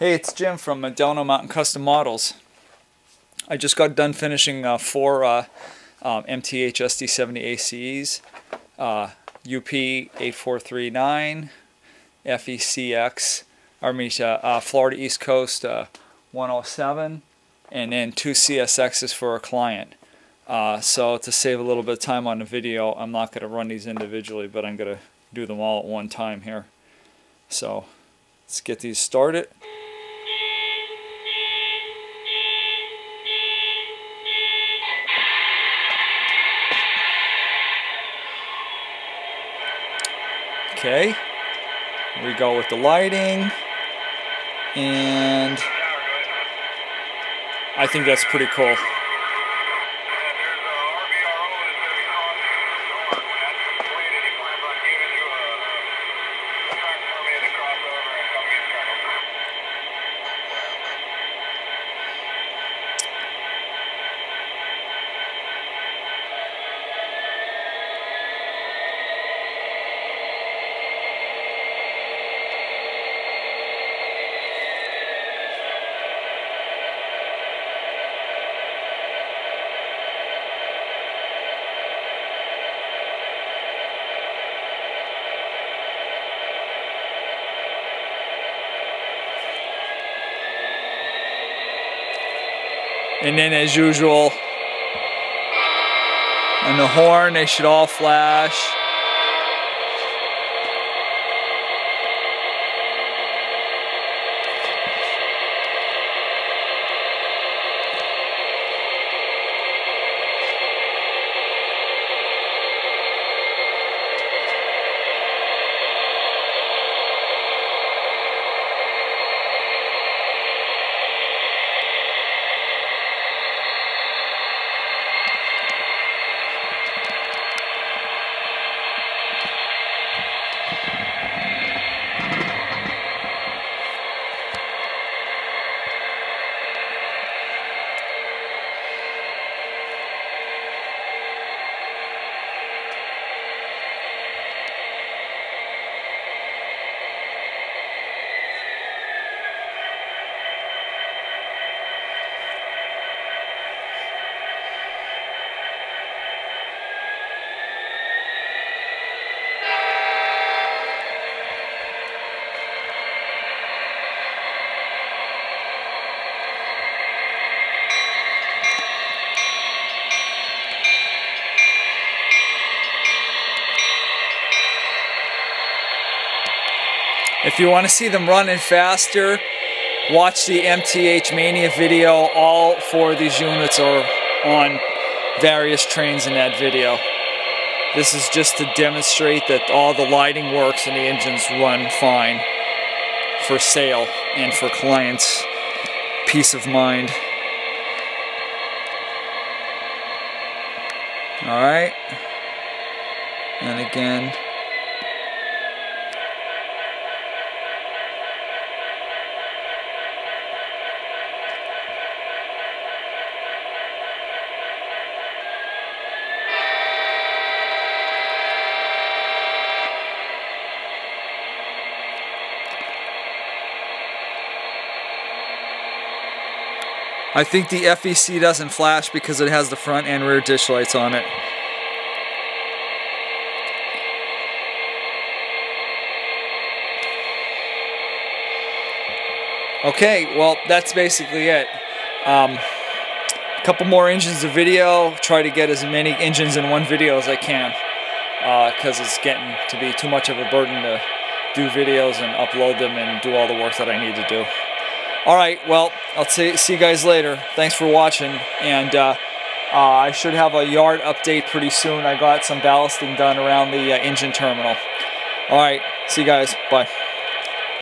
Hey, it's Jim from Delano Mountain Custom Models. I just got done finishing 4 MTH SD70aCe's, UP8439, FECX, Florida East Coast 107, and then 2 CSXs for a client. So to save a little bit of time on the video, I'm not going to run these individually, but I'm going to do them all at one time here. So let's get these started. Okay, here we go with the lighting, and I think that's pretty cool. And then, as usual, on the horn, they should all flash. If you want to see them running faster, watch the MTH Mania video. All 4 of these units are on various trains in that video. This is just to demonstrate that all the lighting works and the engines run fine for sale and for clients' peace of mind. Alright, and again, I think the FEC doesn't flash because it has the front and rear dish lights on it. Okay, well, that's basically it. A couple more engines of video. Try to get as many engines in one video as I can, because it's getting to be too much of a burden to do videos and upload them and do all the work that I need to do. Alright, well, I'll see you guys later. Thanks for watching, and I should have a yard update pretty soon. I got some ballasting done around the engine terminal. Alright, see you guys. Bye.